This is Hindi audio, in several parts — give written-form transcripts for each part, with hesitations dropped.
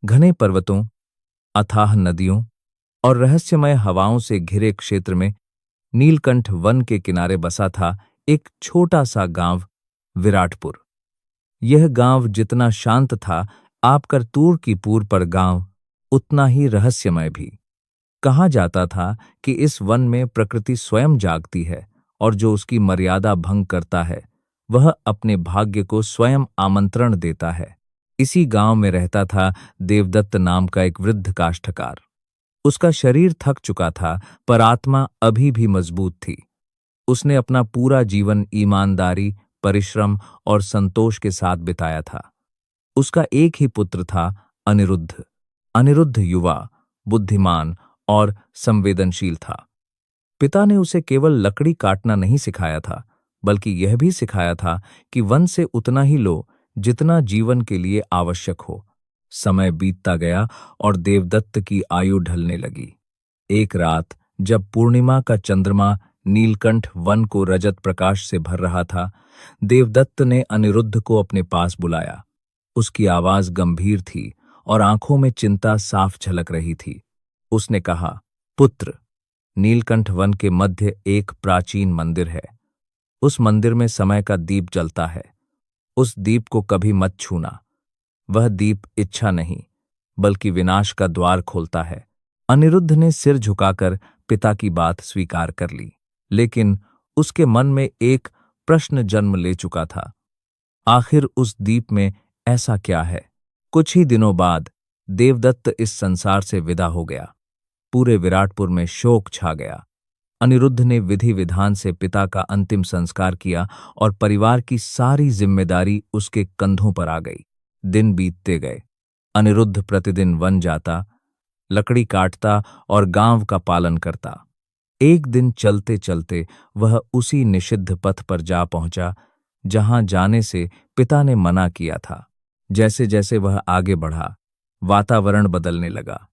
घने पर्वतों, अथाह नदियों और रहस्यमय हवाओं से घिरे क्षेत्र में नीलकंठ वन के किनारे बसा था एक छोटा सा गांव, विराटपुर। यह गांव जितना शांत था, आप करतूर की पूर पर गांव, उतना ही रहस्यमय भी। कहा जाता था कि इस वन में प्रकृति स्वयं जागती है और जो उसकी मर्यादा भंग करता है, वह अपने भाग्य को स्वयं आमंत्रण देता है। इसी गांव में रहता था देवदत्त नाम का एक वृद्ध काष्ठकार। उसका शरीर थक चुका था, पर आत्मा अभी भी मजबूत थी। उसने अपना पूरा जीवन ईमानदारी, परिश्रम और संतोष के साथ बिताया था। उसका एक ही पुत्र था, अनिरुद्ध। अनिरुद्ध युवा, बुद्धिमान और संवेदनशील था। पिता ने उसे केवल लकड़ी काटना नहीं सिखाया था, बल्कि यह भी सिखाया था कि वन से उतना ही लो जितना जीवन के लिए आवश्यक हो। समय बीतता गया और देवदत्त की आयु ढलने लगी। एक रात जब पूर्णिमा का चंद्रमा नीलकंठ वन को रजत प्रकाश से भर रहा था, देवदत्त ने अनिरुद्ध को अपने पास बुलाया। उसकी आवाज गंभीर थी और आंखों में चिंता साफ झलक रही थी। उसने कहा, पुत्र, नीलकंठ वन के मध्य एक प्राचीन मंदिर है। उस मंदिर में समय का दीप जलता है। उस दीप को कभी मत छूना। वह दीप इच्छा नहीं, बल्कि विनाश का द्वार खोलता है। अनिरुद्ध ने सिर झुकाकर पिता की बात स्वीकार कर ली, लेकिन उसके मन में एक प्रश्न जन्म ले चुका था। आखिर उस दीप में ऐसा क्या है? कुछ ही दिनों बाद देवदत्त इस संसार से विदा हो गया। पूरे विराटपुर में शोक छा गया। अनिरुद्ध ने विधि विधान से पिता का अंतिम संस्कार किया और परिवार की सारी जिम्मेदारी उसके कंधों पर आ गई। दिन बीतते गए। अनिरुद्ध प्रतिदिन वन जाता, लकड़ी काटता और गांव का पालन करता। एक दिन चलते चलते वह उसी निषिद्ध पथ पर जा पहुंचा जहां जाने से पिता ने मना किया था। जैसे जैसे वह आगे बढ़ा, वातावरण बदलने लगा।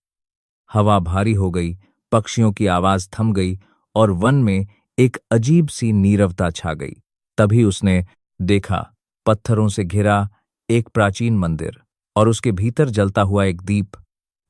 हवा भारी हो गई, पक्षियों की आवाज थम गई और वन में एक अजीब सी नीरवता छा गई। तभी उसने देखा, पत्थरों से घिरा एक प्राचीन मंदिर और उसके भीतर जलता हुआ एक दीप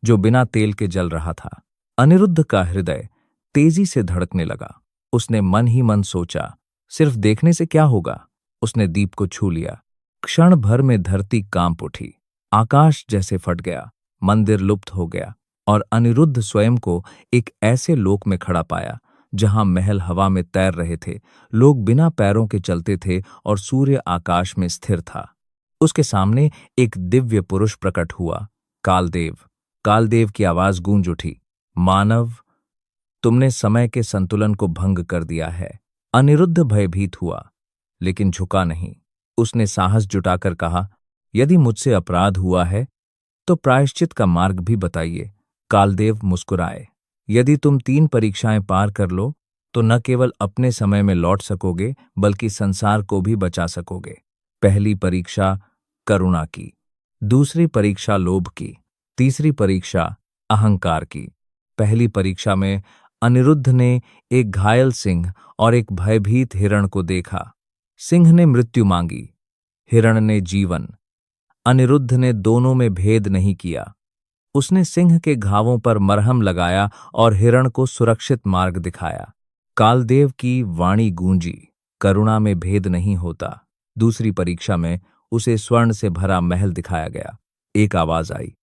जो बिना तेल के जल रहा था। अनिरुद्ध का हृदय तेजी से धड़कने लगा। उसने मन ही मन सोचा, सिर्फ देखने से क्या होगा। उसने दीप को छू लिया। क्षण भर में धरती कांप उठी, आकाश जैसे फट गया, मंदिर लुप्त हो गया और अनिरुद्ध स्वयं को एक ऐसे लोक में खड़ा पाया जहां महल हवा में तैर रहे थे, लोग बिना पैरों के चलते थे और सूर्य आकाश में स्थिर था। उसके सामने एक दिव्य पुरुष प्रकट हुआ, कालदेव। कालदेव की आवाज गूंज उठी, मानव, तुमने समय के संतुलन को भंग कर दिया है। अनिरुद्ध भयभीत हुआ, लेकिन झुका नहीं। उसने साहस जुटाकर कहा, यदि मुझसे अपराध हुआ है तो प्रायश्चित का मार्ग भी बताइए। कालदेव मुस्कुराए, यदि तुम 3 परीक्षाएं पार कर लो तो न केवल अपने समय में लौट सकोगे, बल्कि संसार को भी बचा सकोगे। पहली परीक्षा करुणा की, दूसरी परीक्षा लोभ की, तीसरी परीक्षा अहंकार की। पहली परीक्षा में अनिरुद्ध ने एक घायल सिंह और एक भयभीत हिरण को देखा। सिंह ने मृत्यु मांगी, हिरण ने जीवन। अनिरुद्ध ने दोनों में भेद नहीं किया। उसने सिंह के घावों पर मरहम लगाया और हिरण को सुरक्षित मार्ग दिखाया। कालदेव की वाणी गूंजी, करुणा में भेद नहीं होता। दूसरी परीक्षा में उसे स्वर्ण से भरा महल दिखाया गया। एक आवाज आई,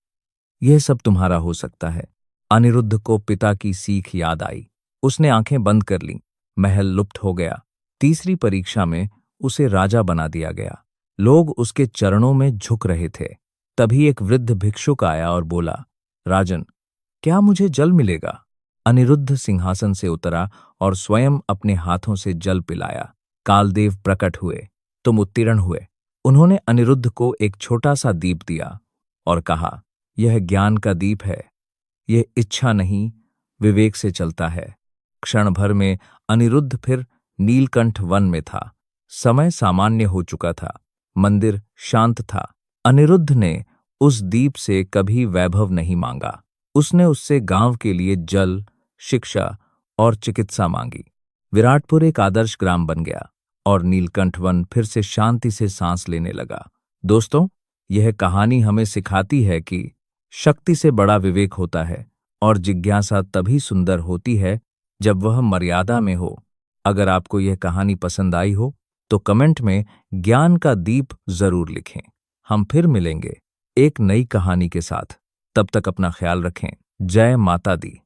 यह सब तुम्हारा हो सकता है। अनिरुद्ध को पिता की सीख याद आई। उसने आंखें बंद कर लीं। महल लुप्त हो गया। तीसरी परीक्षा में उसे राजा बना दिया गया। लोग उसके चरणों में झुक रहे थे। तभी एक वृद्ध भिक्षुक आया और बोला, राजन, क्या मुझे जल मिलेगा? अनिरुद्ध सिंहासन से उतरा और स्वयं अपने हाथों से जल पिलाया। कालदेव प्रकट हुए, तुम उत्तीर्ण हुए। उन्होंने अनिरुद्ध को एक छोटा सा दीप दिया और कहा, यह ज्ञान का दीप है। यह इच्छा नहीं, विवेक से चलता है। क्षण भर में अनिरुद्ध फिर नीलकंठ वन में था। समय सामान्य हो चुका था। मंदिर शांत था। अनिरुद्ध ने उस दीप से कभी वैभव नहीं मांगा। उसने उससे गांव के लिए जल, शिक्षा और चिकित्सा मांगी। विराटपुर एक आदर्श ग्राम बन गया और नीलकंठ वन फिर से शांति से सांस लेने लगा। दोस्तों, यह कहानी हमें सिखाती है कि शक्ति से बड़ा विवेक होता है और जिज्ञासा तभी सुंदर होती है जब वह मर्यादा में हो। अगर आपको यह कहानी पसंद आई हो तो कमेंट में ज्ञान का दीप जरूर लिखें। हम फिर मिलेंगे एक नई कहानी के साथ। तब तक अपना ख्याल रखें। जय माता दी।